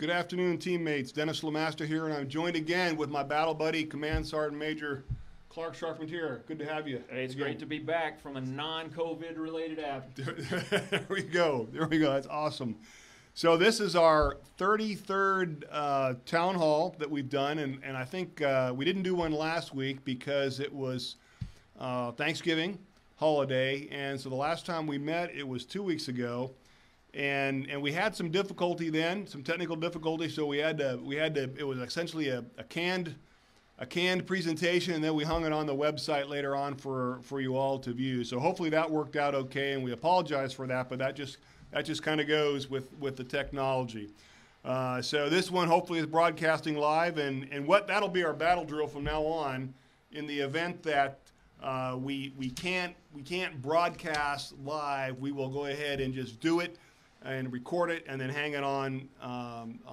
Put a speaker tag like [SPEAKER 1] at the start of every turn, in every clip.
[SPEAKER 1] Good afternoon, teammates. Dennis LeMaster here, and I'm joined again with my battle buddy, Command Sergeant Major Clark Charpentier. Good to have you.
[SPEAKER 2] Hey, it's great to be back from a non-COVID related app.
[SPEAKER 1] There we go. There we go. That's awesome. So this is our 33rd town hall that we've done, and I think we didn't do one last week because it was Thanksgiving holiday, and so the last time we met, it was 2 weeks ago. And we had some difficulty then, some technical difficulty. So we had to. It was essentially a canned presentation, and then we hung it on the website later on for you all to view. So hopefully that worked out okay, and we apologize for that. But that just kind of goes with the technology. So this one hopefully is broadcasting live, and what that'll be our battle drill from now on. In the event that we can't broadcast live, we will go ahead and just do it and record it, and then hang it on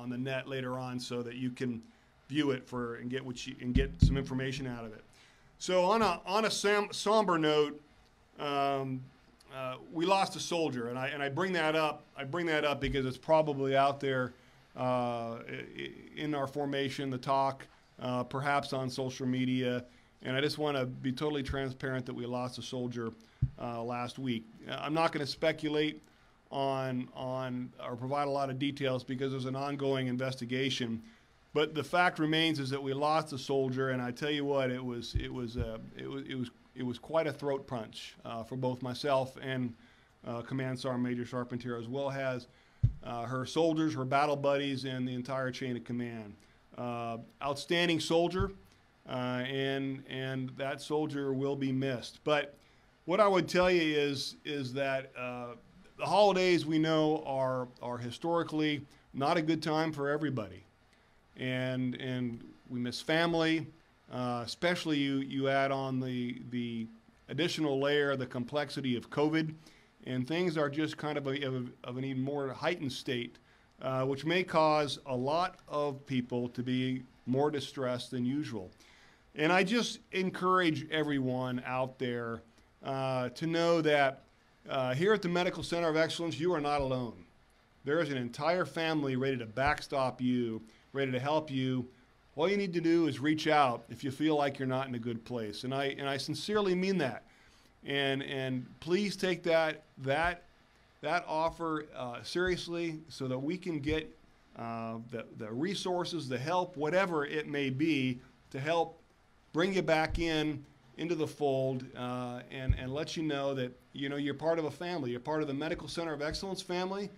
[SPEAKER 1] the net later on, so that you can view it and get some information out of it. So on a somber note, we lost a soldier, and I bring that up. I bring that up because it's probably out there in our formation, the talk, perhaps on social media, and I just want to be totally transparent that we lost a soldier last week. I'm not going to speculate on or provide a lot of details because there's an ongoing investigation, but the fact remains is that we lost a soldier, and I tell you what, it was quite a throat punch for both myself and Command Sergeant Major Charpentier, as well as her soldiers, her battle buddies, and the entire chain of command. Outstanding soldier, and that soldier will be missed. But what I would tell you is that the holidays, we know, are historically not a good time for everybody, and we miss family, especially you add on the additional layer, the complexity of COVID, and things are just kind of an even more heightened state, which may cause a lot of people to be more distressed than usual. And I just encourage everyone out there to know that here at the Medical Center of Excellence, you are not alone. There is an entire family ready to backstop you, ready to help you. All you need to do is reach out if you feel like you're not in a good place. And I sincerely mean that. And please take that offer seriously, so that we can get the resources, the help, whatever it may be, to help bring you back into the fold, and let you know that you're part of a family. You're part of the Medical Center of Excellence family,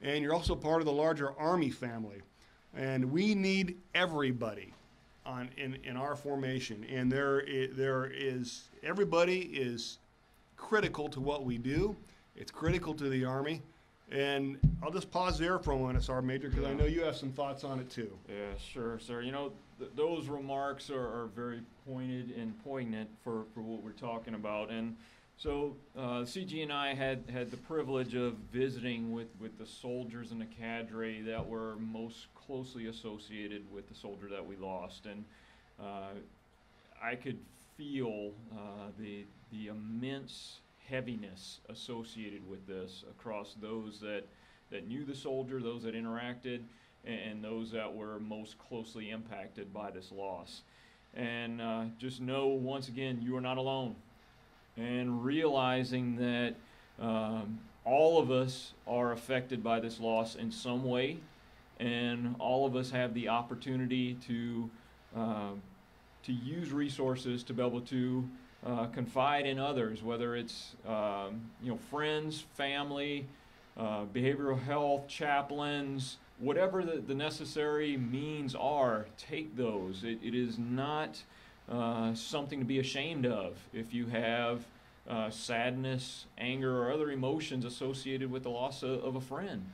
[SPEAKER 1] and you're also part of the larger Army family. And we need everybody in our formation. And everybody is critical to what we do. It's critical to the Army. And I'll just pause there for a moment, Sergeant Major, because I know you have some thoughts on it too.
[SPEAKER 2] Yeah, sure, sir. Those remarks are very pointed and poignant for what we're talking about. And so CG and I had the privilege of visiting with the soldiers and the cadre that were most closely associated with the soldier that we lost. And I could feel the immense heaviness associated with this across those that knew the soldier, those that interacted, and those that were most closely impacted by this loss. And just know, once again, you are not alone. And realizing that all of us are affected by this loss in some way, and all of us have the opportunity to use resources to be able to confide in others, whether it's friends, family, behavioral health, chaplains, whatever the necessary means are. Take those. It is not something to be ashamed of if you have sadness, anger, or other emotions associated with the loss of a friend.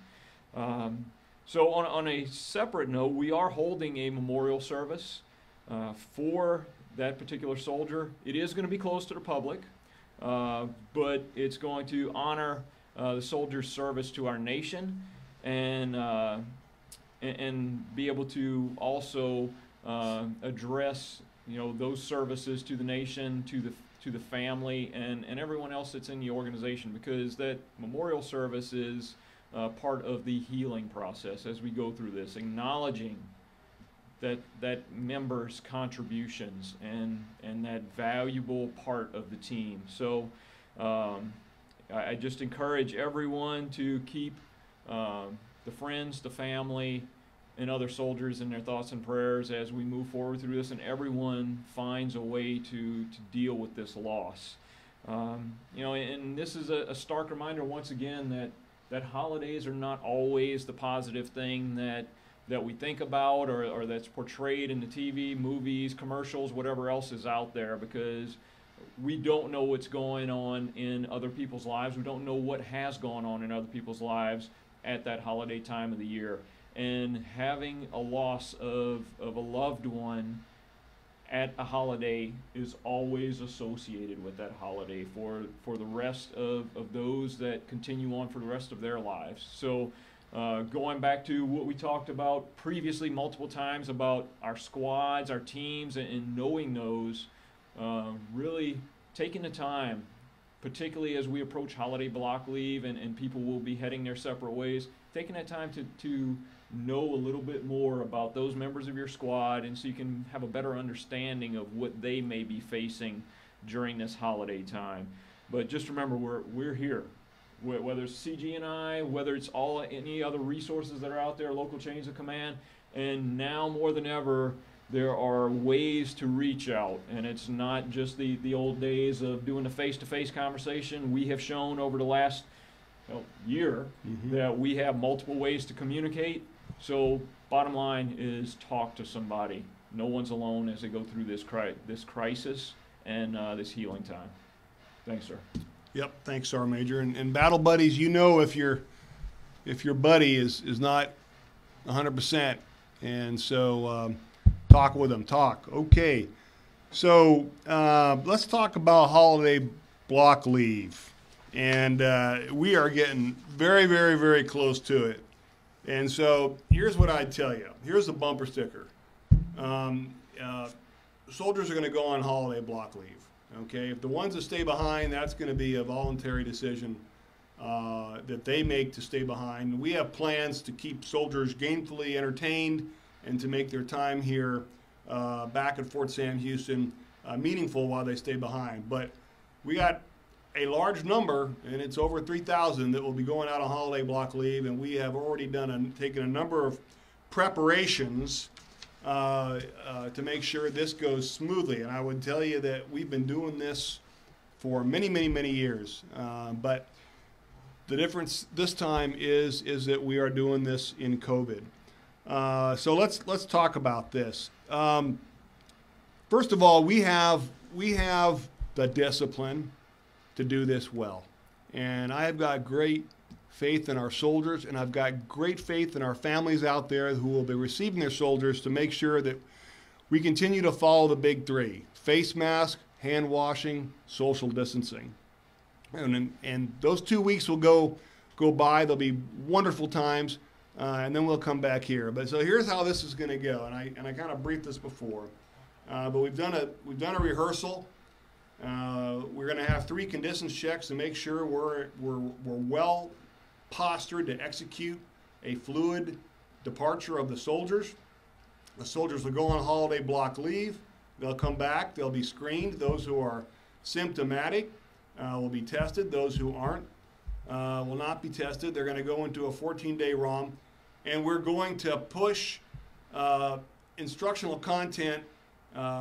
[SPEAKER 2] So on a separate note, we are holding a memorial service for that particular soldier. It is going to be closed to the public, but it's going to honor the soldier's service to our nation, and be able to also address those services to the nation, to the family, and everyone else that's in the organization, because that memorial service is part of the healing process as we go through this, acknowledging that members' contributions and that valuable part of the team. So I just encourage everyone to keep the friends, the family, and other soldiers in their thoughts and prayers as we move forward through this, and everyone finds a way to deal with this loss. You know, and this is a stark reminder once again that holidays are not always the positive thing that we think about or that's portrayed in the TV, movies, commercials, whatever else is out there, because we don't know what's going on in other people's lives. We don't know what has gone on in other people's lives at that holiday time of the year. And having a loss of a loved one at a holiday is always associated with that holiday for the rest of those that continue on for the rest of their lives. So going back to what we talked about previously multiple times about our squads, our teams, and knowing those, really taking the time, particularly as we approach holiday block leave and people will be heading their separate ways, taking that time to know a little bit more about those members of your squad, and so you can have a better understanding of what they may be facing during this holiday time. But just remember, we're here. Whether it's CG&I, whether it's any other resources that are out there, local chains of command, and now more than ever, there are ways to reach out, and it's not just the old days of doing the face-to-face conversation. We have shown over the last year that we have multiple ways to communicate. So bottom line is talk to somebody. No one's alone as they go through this crisis and this healing time. Thanks, sir.
[SPEAKER 1] Yep, thanks, Sergeant Major. And battle buddies, you know if your buddy is not 100%, and so talk with them. Okay. So let's talk about holiday block leave, and we are getting very, very, very close to it. And so here's what I'd tell you. Here's the bumper sticker. Soldiers are going to go on holiday block leave. Okay, if the ones that stay behind, that's going to be a voluntary decision that they make to stay behind. We have plans to keep soldiers gainfully entertained and to make their time here back at Fort Sam Houston meaningful while they stay behind. But we got a large number, and it's over 3,000 that will be going out on holiday block leave, and we have already taken a number of preparations to make sure this goes smoothly. And I would tell you that we've been doing this for many, many, many years. But the difference this time is that we are doing this in COVID. So let's talk about this. First of all, we have the discipline to do this well. And I have got great faith in our soldiers, and I've got great faith in our families out there who will be receiving their soldiers to make sure that we continue to follow the big three: face mask, hand washing, social distancing. And those 2 weeks will go by. They'll be wonderful times, and then we'll come back here. But so here's how this is going to go, and I kind of briefed this before, but we've done a rehearsal. We're going to have 3 conditions checks to make sure we're well postured to execute a fluid departure of the soldiers. The soldiers will go on holiday block leave. They'll come back. They'll be screened. Those who are symptomatic will be tested. Those who aren't will not be tested. They're going to go into a 14-day ROM, and we're going to push instructional content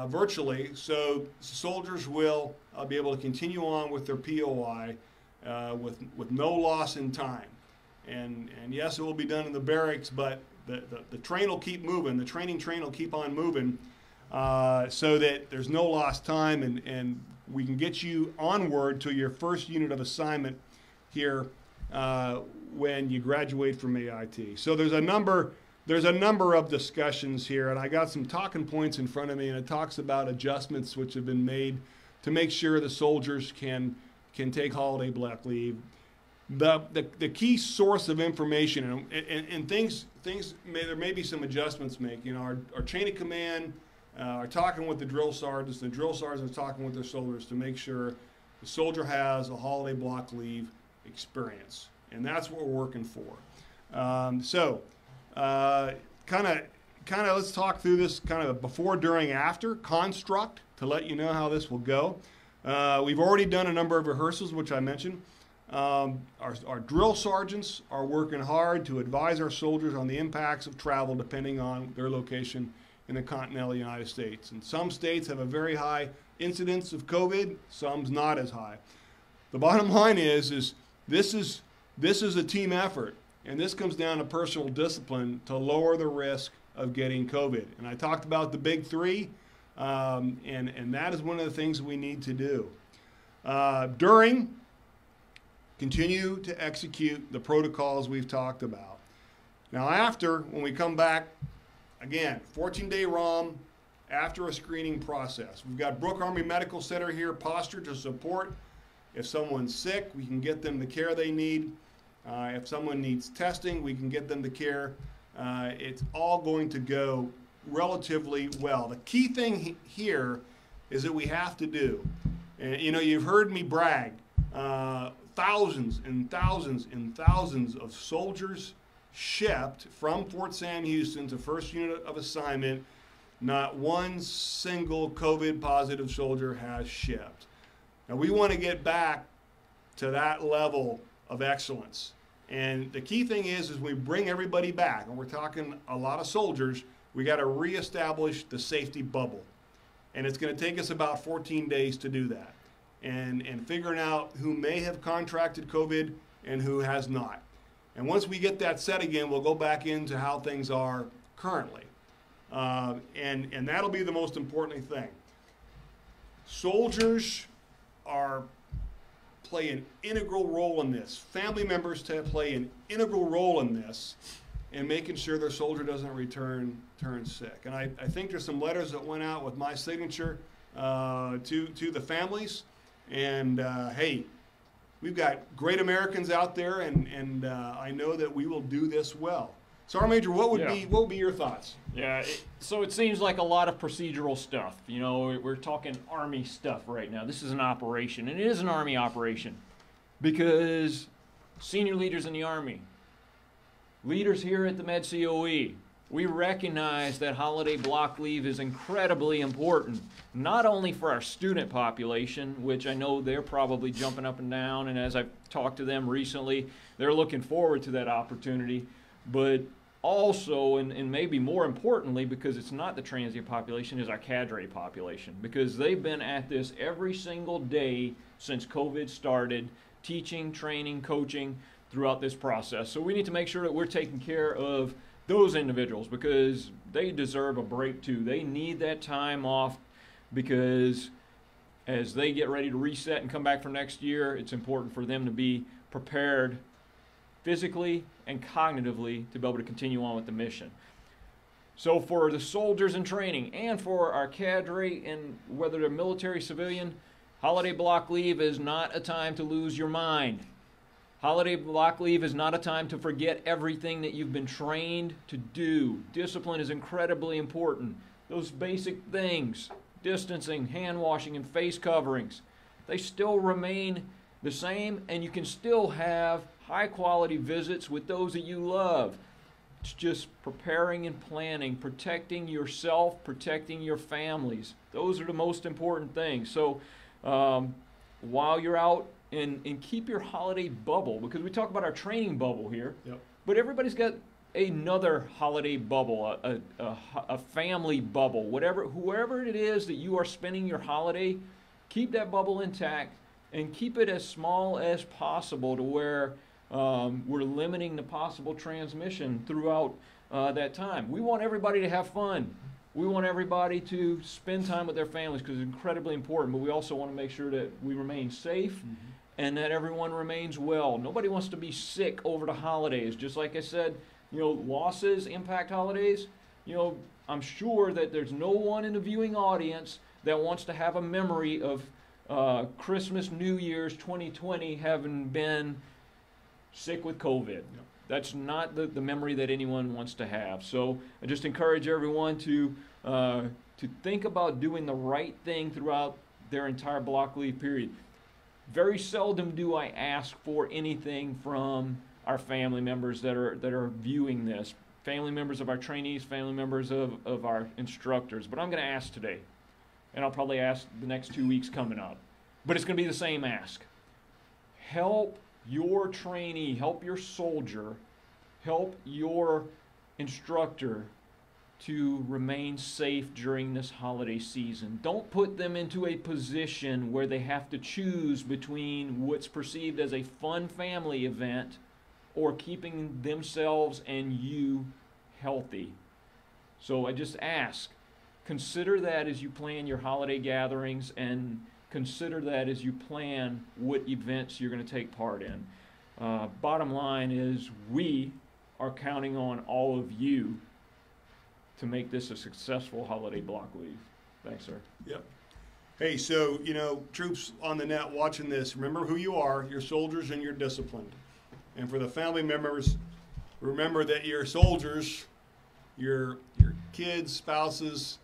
[SPEAKER 1] virtually, so soldiers will be able to continue on with their POI with no loss in time. And yes, it will be done in the barracks, but the train will keep moving. The training train will keep on moving so that there's no lost time, and we can get you onward to your first unit of assignment here when you graduate from AIT. So there's a number of discussions here, and I got some talking points in front of me, and it talks about adjustments which have been made to make sure the soldiers can take holiday block leave. The key source of information and things there may be some adjustments made. You know, our chain of command are talking with the drill sergeants. The drill sergeants are talking with their soldiers to make sure the soldier has a holiday block leave experience. and that's what we're working for. Let's talk through this kind of before, during, after construct to let you know how this will go. We've already done a number of rehearsals, which I mentioned. Our drill sergeants are working hard to advise our soldiers on the impacts of travel depending on their location in the continental United States. And some states have a very high incidence of COVID, some's not as high. The bottom line is this is a team effort, and this comes down to personal discipline to lower the risk of getting COVID. And I talked about the big three, and that is one of the things we need to do. During, continue to execute the protocols we've talked about. Now after, when we come back, again, 14-day ROM after a screening process. We've got Brooke Army Medical Center here postured to support. If someone's sick, we can get them the care they need. If someone needs testing, we can get them the care. It's all going to go relatively well. The key thing here is that we have to do. And, you know, you've heard me brag. Thousands and thousands and thousands of soldiers shipped from Fort Sam Houston to 1st Unit of Assignment. Not one single COVID positive soldier has shipped. Now we want to get back to that level of excellence. And the key thing is we bring everybody back, and we're talking a lot of soldiers, we got to reestablish the safety bubble. And it's going to take us about 14 days to do that. And figuring out who may have contracted COVID and who has not. And once we get that set again, we'll go back into how things are currently. And that'll be the most important thing. Soldiers play an integral role in this. Family members play an integral role in this in making sure their soldier doesn't turn sick. And I think there's some letters that went out with my signature to the families. And hey, we've got great Americans out there, and I know that we will do this well. Sergeant Major, what would be your thoughts?
[SPEAKER 2] Yeah, so it seems like a lot of procedural stuff. You know, we're talking Army stuff right now. This is an operation, and it is an Army operation because senior leaders in the Army, leaders here at the MEDCoE, we recognize that holiday block leave is incredibly important, not only for our student population, which I know they're probably jumping up and down, and as I've talked to them recently, they're looking forward to that opportunity, but also, and maybe more importantly, because it's not the transient population, is our cadre population, because they've been at this every single day since COVID started, teaching, training, coaching throughout this process. So we need to make sure that we're taking care of those individuals because they deserve a break too. They need that time off because as they get ready to reset and come back for next year, it's important for them to be prepared physically and cognitively to be able to continue on with the mission. So for the soldiers in training and for our cadre, and whether they're military, civilian, holiday block leave is not a time to lose your mind. Holiday block leave is not a time to forget everything that you've been trained to do. Discipline is incredibly important. Those basic things, distancing, hand washing, and face coverings, they still remain the same, and you can still have high-quality visits with those that you love. It's just preparing and planning, protecting yourself, protecting your families. Those are the most important things. So while you're out, and keep your holiday bubble, because we talk about our training bubble here, yep. But everybody's got another holiday bubble, a family bubble, whoever it is that you are spending your holiday, keep that bubble intact and keep it as small as possible to where we're limiting the possible transmission throughout that time. We want everybody to have fun. We want everybody to spend time with their families because it's incredibly important, but we also want to make sure that we remain safe and that everyone remains well. Nobody wants to be sick over the holidays. Just like I said, you know, losses impact holidays. You know, I'm sure that there's no one in the viewing audience that wants to have a memory of Christmas, New Year's 2020 having been sick with COVID. Yep. That's not the memory that anyone wants to have. So I just encourage everyone to think about doing the right thing throughout their entire block leave period. Very seldom do I ask for anything from our family members that are viewing this, family members of our trainees, family members of our instructors. But I'm going to ask today, and I'll probably ask the next 2 weeks coming up. But it's going to be the same ask. Help your trainee, help your soldier, help your instructor to remain safe during this holiday season. Don't put them into a position where they have to choose between what's perceived as a fun family event or keeping themselves and you healthy. So I just ask, consider that as you plan your holiday gatherings, and consider that as you plan what events you're going to take part in. Bottom line is, we are counting on all of you to make this a successful holiday block leave. Thanks, sir.
[SPEAKER 1] Yep. Hey, so, you know, troops on the net watching this, remember who you are. You're soldiers and you're disciplined. And for the family members, remember that you're soldiers, your kids, spouses,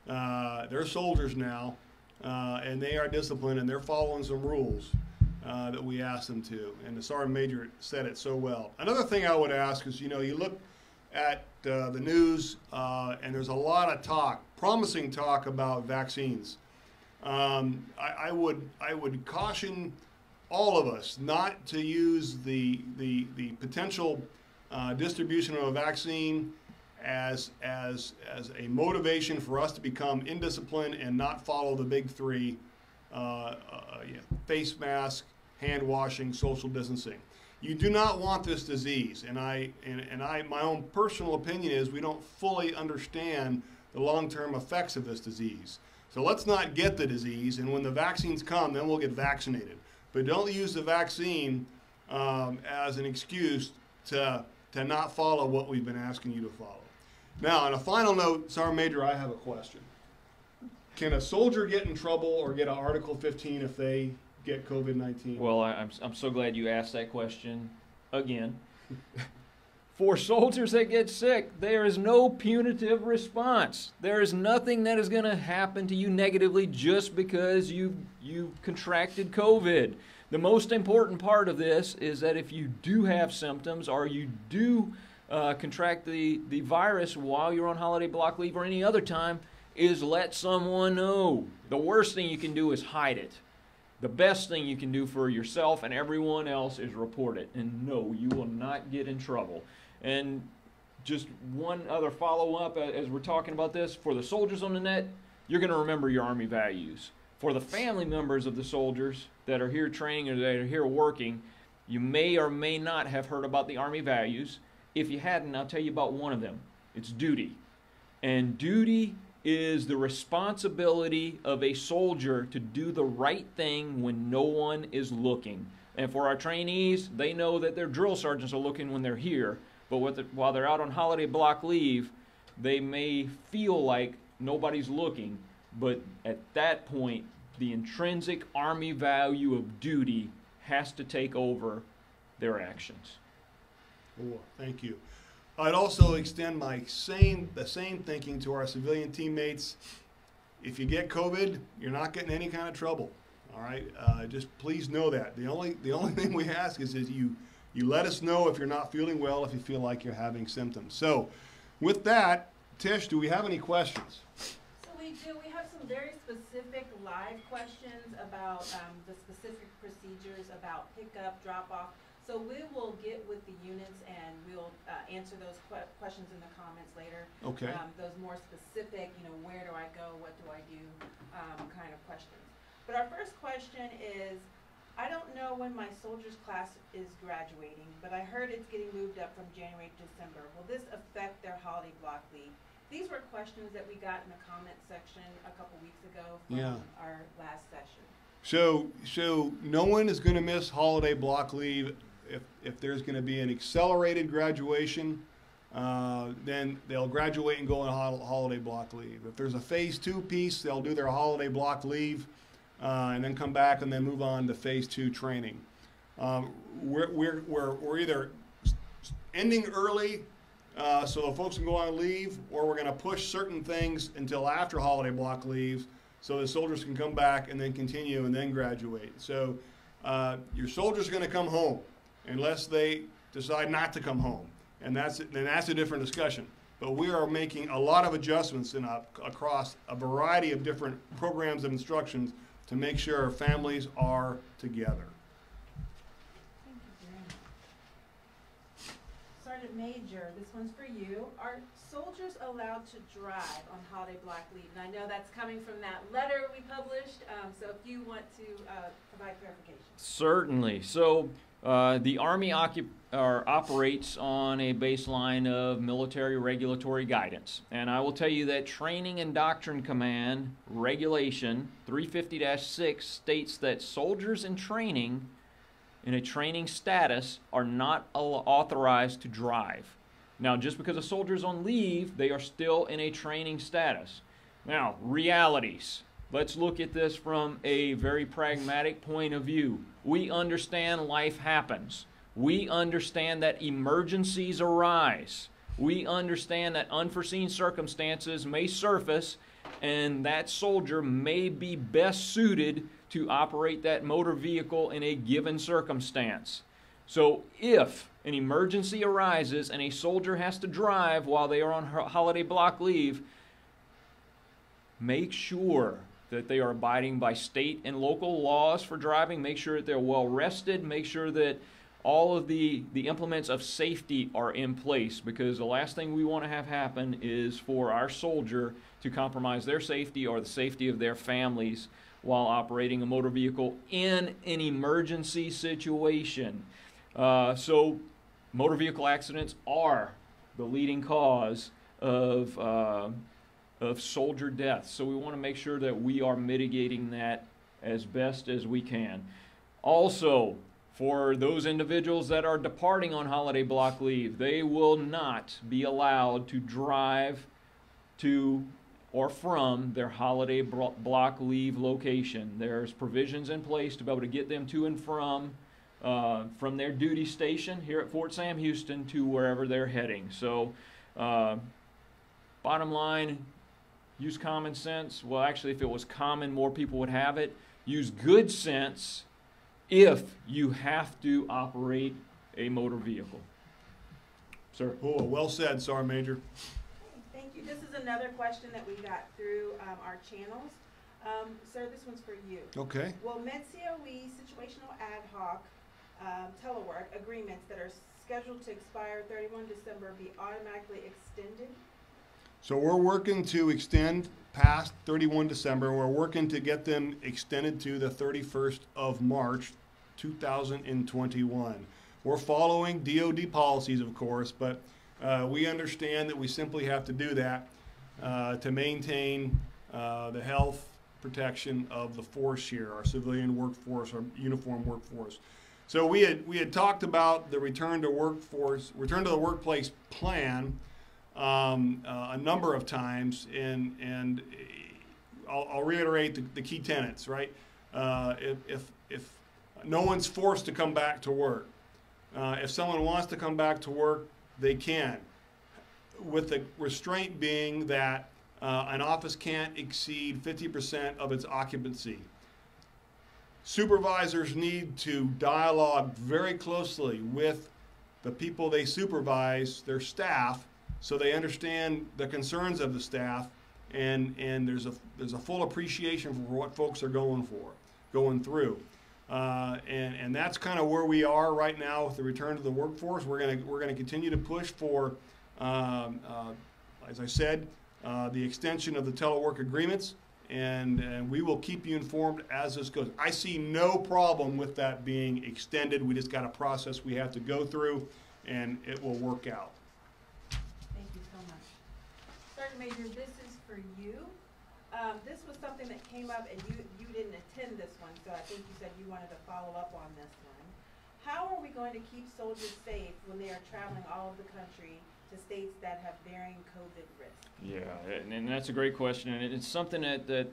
[SPEAKER 1] they're soldiers now, and they are disciplined, and they're following some rules that we ask them to. And the Sergeant Major said it so well. Another thing I would ask is, you know, you look at the news, and there's a lot of talk, promising talk about vaccines. I would caution all of us not to use the potential distribution of a vaccine as a motivation for us to become indisciplined and not follow the big three: face mask, hand washing, social distancing. You do not want this disease, and my own personal opinion is we don't fully understand the long-term effects of this disease. So let's not get the disease, and when the vaccines come, then we'll get vaccinated. But don't use the vaccine as an excuse to not follow what we've been asking you to follow. Now, on a final note, Sergeant Major, I have a question. Can a soldier get in trouble or get an Article 15 if they get COVID-19?
[SPEAKER 2] Well, I'm so glad you asked that question again. For soldiers that get sick, there is no punitive response. There is nothing that is going to happen to you negatively just because you contracted COVID. The most important part of this is that if you do have symptoms or you do contract the virus while you're on holiday block leave or any other time, is let someone know. The worst thing you can do is hide it. The best thing you can do for yourself and everyone else is report it. And no, you will not get in trouble. And just one other follow-up as we're talking about this, for the soldiers on the net, you're going to remember your Army values. For the family members of the soldiers that are here training or that are here working, you may or may not have heard about the Army values. If you hadn't, I'll tell you about one of them. It's duty. And duty is the responsibility of a soldier to do the right thing when no one is looking. And for our trainees, they know that their drill sergeants are looking when they're here. But while they're out on holiday block leave, they may feel like nobody's looking. But at that point, the intrinsic Army value of duty has to take over their actions.
[SPEAKER 1] Oh, thank you. I'd also extend the same thinking to our civilian teammates. If you get COVID, you're not getting any kind of trouble. All right, just please know that. The only thing we ask is you let us know if you're not feeling well, if you feel like you're having symptoms. So, with that, Tish, do we have any questions?
[SPEAKER 3] So we do. We have some very specific live questions about the specific procedures about pickup, drop off. So we will get with the units and we'll answer those questions in the comments later.
[SPEAKER 1] Okay.
[SPEAKER 3] Those more specific, where do I go, what do I do, kind of questions. But our first question is, I don't know when my soldiers class is graduating, but I heard it's getting moved up from January to December. Will this affect their holiday block leave? These were questions that we got in the comment section a couple weeks ago from our last session.
[SPEAKER 1] So no one is going to miss holiday block leave. If there's going to be an accelerated graduation, then they'll graduate and go on holiday block leave. If there's a phase 2 piece, they'll do their holiday block leave and then come back and then move on to phase 2 training. We're either ending early so the folks can go on leave, or we're going to push certain things until after holiday block leave so the soldiers can come back and then continue and then graduate. So your soldier's going to come home unless they decide not to come home, and that's a different discussion. But we are making a lot of adjustments across a variety of different programs and instructions to make sure our families are together.
[SPEAKER 3] Thank you very much. Sergeant Major, this one's for you. Are soldiers allowed to drive on holiday block leave? And I know that's coming from that letter we published, so if you want to provide clarification.
[SPEAKER 2] Certainly. So the Army operates on a baseline of military regulatory guidance. And I will tell you that Training and Doctrine Command Regulation 350-6 states that soldiers in training, in a training status, are not authorized to drive. Now, just because a soldier's on leave, they are still in a training status. Now, realities. Let's look at this from a very pragmatic point of view. We understand life happens. We understand that emergencies arise. We understand that unforeseen circumstances may surface, and that soldier may be best suited to operate that motor vehicle in a given circumstance. So if an emergency arises and a soldier has to drive while they are on holiday block leave, make sure that they are abiding by state and local laws for driving. Make sure that they're well rested. Make sure that all of the implements of safety are in place, because the last thing we want to have happen is for our soldier to compromise their safety or the safety of their families while operating a motor vehicle in an emergency situation. So motor vehicle accidents are the leading cause of soldier deaths. So we want to make sure that we are mitigating that as best as we can. Also, for those individuals that are departing on holiday block leave, they will not be allowed to drive to or from their holiday block leave location. There's provisions in place to be able to get them to and from their duty station here at Fort Sam Houston to wherever they're heading. So bottom line, use common sense. Well, actually, if it was common, more people would have it. Use good sense if you have to operate a motor vehicle. Sir?
[SPEAKER 1] Oh, well said, Sergeant Major.
[SPEAKER 3] Thank you. This is another question that we got through our channels. Sir, this one's for you.
[SPEAKER 1] Okay.
[SPEAKER 3] Will MEDCoE situational ad hoc telework agreements that are scheduled to expire 31 December be automatically extended?
[SPEAKER 1] So we're working to extend past 31 December. We're working to get them extended to the 31st of March, 2021. We're following DoD policies, of course, but we understand that we simply have to do that to maintain the health protection of the force here, our civilian workforce, our uniform workforce. So we had talked about the return to the workplace plan a number of times, and I'll reiterate the key tenets, right? If no one's forced to come back to work, if someone wants to come back to work, they can, with the restraint being that an office can't exceed 50% of its occupancy. Supervisors need to dialogue very closely with the people they supervise, their staff, so they understand the concerns of the staff, and there's a full appreciation for what folks are going through, and that's kind of where we are right now with the return to the workforce. We're gonna continue to push for, as I said, the extension of the telework agreements, and we will keep you informed as this goes. I see no problem with that being extended. We just got a process we have to go through, and it will work out.
[SPEAKER 3] Thank you so much. Sergeant Major, this is for you. This was something that came up, and you didn't attend this one, so I think you said you wanted to follow up on this one. How are we going to keep soldiers safe when they are traveling all over the country to states that have varying COVID risks?
[SPEAKER 2] Yeah, and that's a great question, and it's something that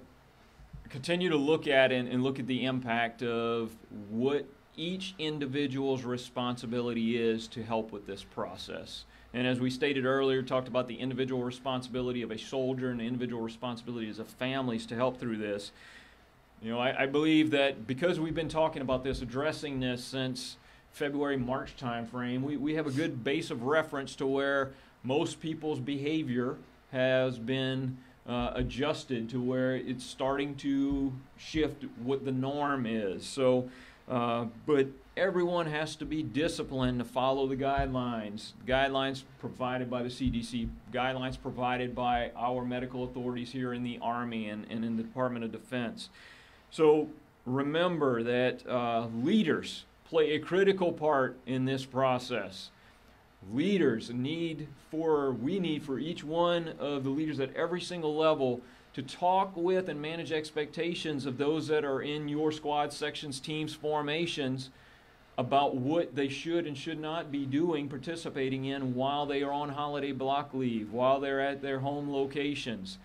[SPEAKER 2] continue to look at and look at the impact of what each individual's responsibility is to help with this process. And as we stated earlier, talked about the individual responsibility of a soldier and the individual responsibilities of families to help through this. You know, I believe that because we've been talking about this, addressing this since February, March timeframe, we have a good base of reference to where most people's behavior has been adjusted to where it's starting to shift what the norm is. So, but everyone has to be disciplined to follow the guidelines. Guidelines provided by the CDC, guidelines provided by our medical authorities here in the Army and in the Department of Defense. So remember that leaders play a critical part in this process. Leaders we need for each one of the leaders at every single level to talk with and manage expectations of those that are in your squad, sections, teams, formations about what they should and should not be doing, participating in while they are on holiday block leave, while they're at their home locations.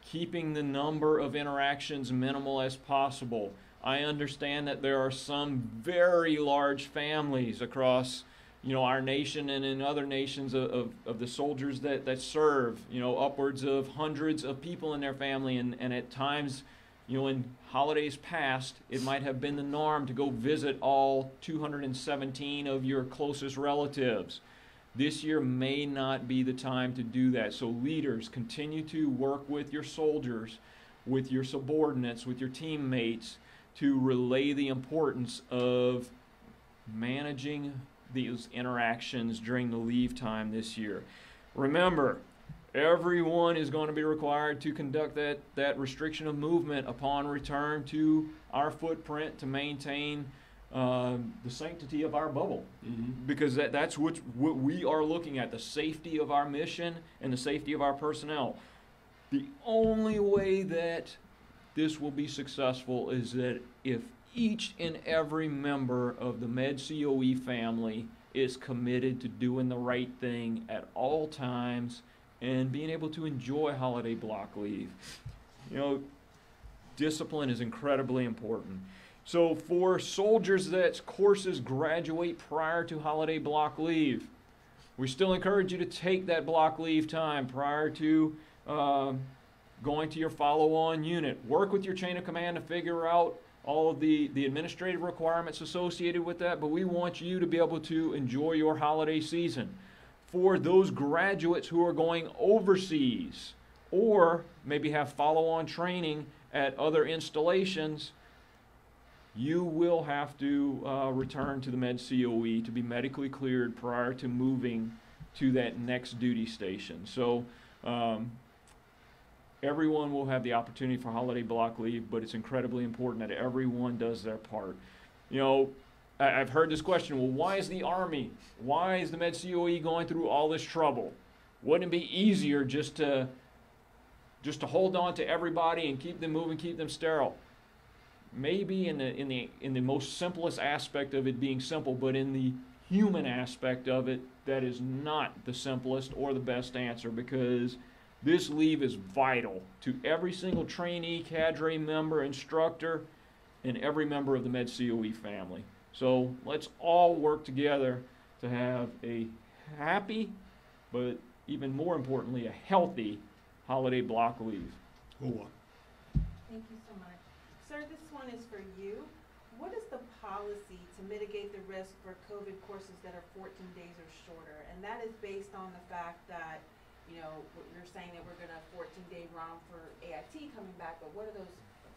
[SPEAKER 2] Keeping the number of interactions minimal as possible. I understand that there are some very large families across, you know, our nation and in other nations of the soldiers that serve, you know, upwards of hundreds of people in their family, and at times, you know, in holidays past, it might have been the norm to go visit all 217 of your closest relatives. This year may not be the time to do that. So leaders, continue to work with your soldiers, with your subordinates, with your teammates to relay the importance of managing these interactions during the leave time this year. Remember, everyone is going to be required to conduct that restriction of movement upon return to our footprint to maintain the sanctity of our bubble, because that's what we are looking at, the safety of our mission and the safety of our personnel. The only way that this will be successful is that if each and every member of the MEDCoE family is committed to doing the right thing at all times and being able to enjoy holiday block leave. You know, discipline is incredibly important. So for soldiers that courses graduate prior to holiday block leave, we still encourage you to take that block leave time prior to going to your follow-on unit. Work with your chain of command to figure out all of the administrative requirements associated with that, but we want you to be able to enjoy your holiday season. For those graduates who are going overseas or maybe have follow-on training at other installations, you will have to return to the MEDCoE to be medically cleared prior to moving to that next duty station. So everyone will have the opportunity for holiday block leave, but it's incredibly important that everyone does their part. You know, I've heard this question, well, why is the Army, why is the MEDCoE going through all this trouble? Wouldn't it be easier just to hold on to everybody and keep them moving, keep them sterile? Maybe in the most simplest aspect of it being simple, but in the human aspect of it, that is not the simplest or the best answer, because this leave is vital to every single trainee, cadre member, instructor, and every member of the MEDCoE family. So let's all work together to have a happy, but even more importantly, a healthy holiday block leave.
[SPEAKER 1] Hold on.
[SPEAKER 3] Thank you so much. Sir, this one is for you. What is the policy to mitigate the risk for COVID courses that are 14 days or shorter? And that is based on the fact that, you know, you're saying that we're going to have 14-day ROM for AIT coming back, but what are those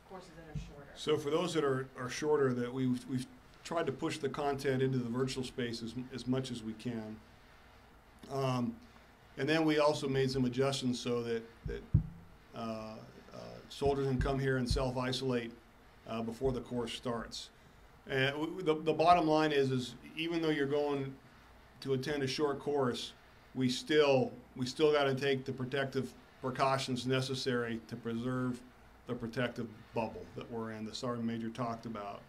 [SPEAKER 3] courses that are shorter?
[SPEAKER 1] So for those that are shorter, that we've tried to push the content into the virtual space as much as we can. And then we also made some adjustments so that soldiers can come here and self-isolate before the course starts. And the bottom line is even though you're going to attend a short course, we still got to take the protective precautions necessary to preserve the protective bubble that we're in, the Sergeant Major talked about.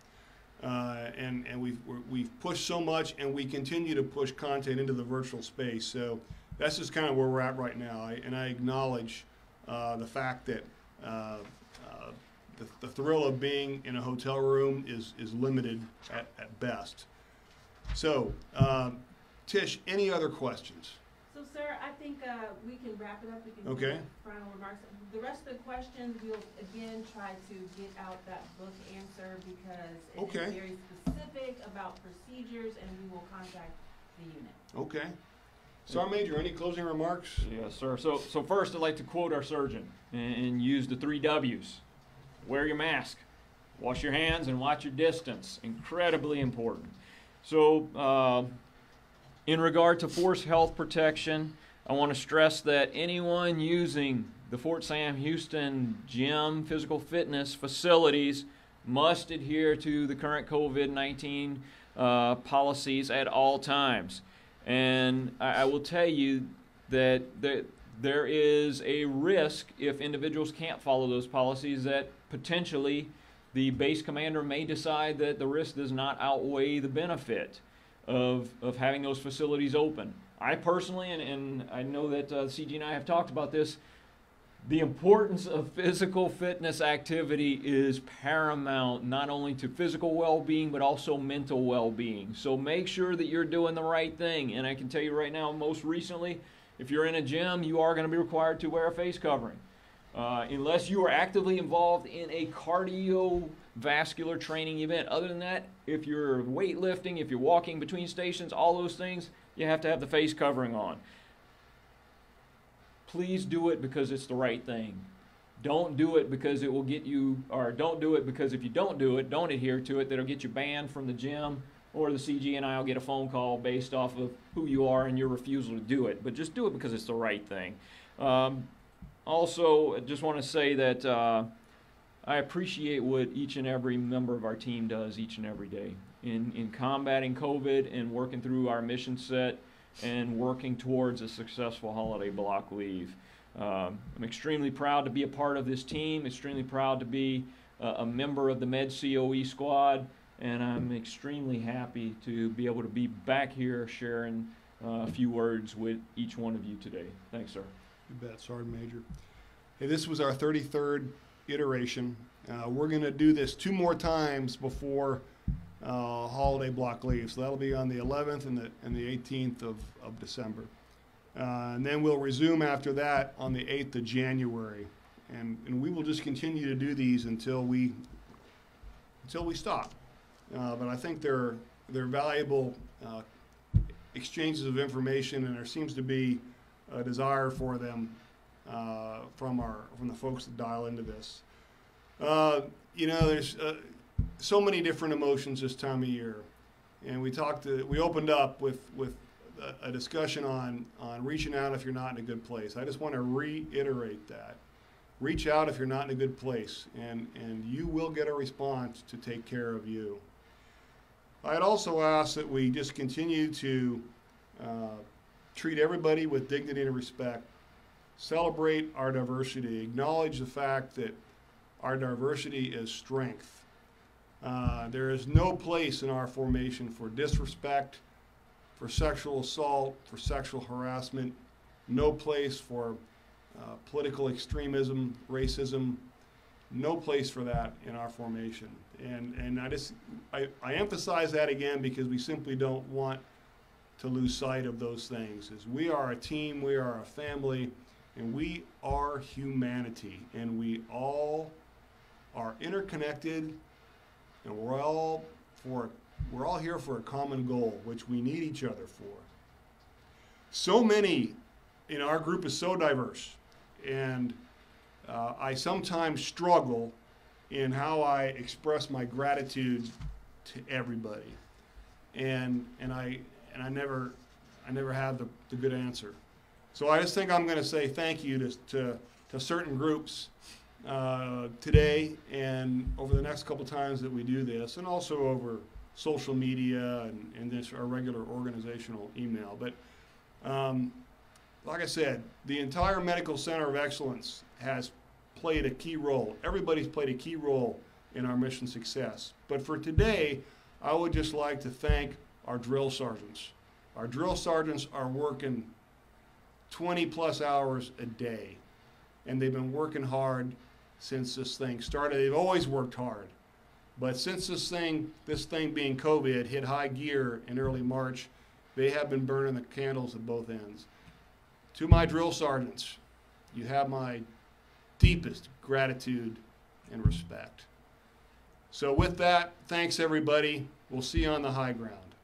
[SPEAKER 1] And we've pushed so much, and we continue to push content into the virtual space. So that's just kind of where we're at right now. And I acknowledge the fact that the thrill of being in a hotel room is limited at best. So, Tish, any other questions?
[SPEAKER 3] So, sir, I think we can wrap it up. We can
[SPEAKER 1] Okay.
[SPEAKER 3] do final remarks. The rest of the questions, we'll again try to get out that book answer because it
[SPEAKER 1] Okay.
[SPEAKER 3] is very specific about procedures, and we will contact the unit.
[SPEAKER 1] Okay. Sergeant Major, any closing remarks?
[SPEAKER 2] Yes, sir. So first, I'd like to quote our surgeon and use the 3 W's. Wear your mask, wash your hands, and watch your distance. Incredibly important. So, in regard to force health protection, I want to stress that anyone using the Fort Sam Houston gym physical fitness facilities must adhere to the current COVID-19 policies at all times. And I will tell you that there is a risk if individuals can't follow those policies that potentially the base commander may decide that the risk does not outweigh the benefit of having those facilities open. I personally, and I know that CG and I have talked about this, the importance of physical fitness activity is paramount, not only to physical well-being, but also mental well-being. So make sure that you're doing the right thing. And I can tell you right now, most recently, if you're in a gym, you are going to be required to wear a face covering. Unless you are actively involved in a cardiovascular training event. Other than that, if you're weightlifting, if you're walking between stations, all those things, you have to have the face covering on. Please do it because it's the right thing. Don't do it because it will get you, or don't do it because if you don't do it, don't adhere to it, that'll get you banned from the gym, or the CG and I will get a phone call based off of who you are and your refusal to do it. But just do it because it's the right thing. Also, I just want to say that I appreciate what each and every member of our team does each and every day in combating COVID and working through our mission set and working towards a successful holiday block leave. I'm extremely proud to be a part of this team, extremely proud to be a member of the MEDCoE squad, and I'm extremely happy to be able to be back here sharing a few words with each one of you today. Thanks, sir.
[SPEAKER 1] You bet, Sergeant Major. Hey, this was our 33rd iteration. We're going to do this 2 more times before holiday block leave. So that'll be on the 11th and the 18th of December. And then we'll resume after that on the 8th of January. And we will just continue to do these until we stop. But I think they're valuable exchanges of information, and there seems to be a desire for them from the folks that dial into this. There's so many different emotions this time of year, and we opened up with a discussion on reaching out if you're not in a good place. I just want to reiterate that. Reach out if you're not in a good place, and you will get a response to take care of you. I'd also ask that we just continue to treat everybody with dignity and respect, celebrate our diversity, acknowledge the fact that our diversity is strength. There is no place in our formation for disrespect, for sexual assault, for sexual harassment, no place for political extremism, racism, no place for that in our formation. And I emphasize that again because we simply don't want to lose sight of those things. As we are a team, we are a family, and we are humanity, and we all are interconnected, and we're all here for a common goal, which we need each other for. So many in our group is so diverse, and I sometimes struggle in how I express my gratitude to everybody, and I never have the good answer. So I just think I'm going to say thank you to certain groups today and over the next couple times that we do this, and also over social media and this our regular organizational email. But like I said, the entire Medical Center of Excellence has played a key role. Everybody's played a key role in our mission success. But for today, I would just like to thank our drill sergeants. Our drill sergeants are working 20 plus hours a day, and they've been working hard since this thing started. They've always worked hard, but since this thing being COVID hit high gear in early March, they have been burning the candles at both ends. To my drill sergeants, you have my deepest gratitude and respect. So with that, thanks everybody. We'll see you on the high ground.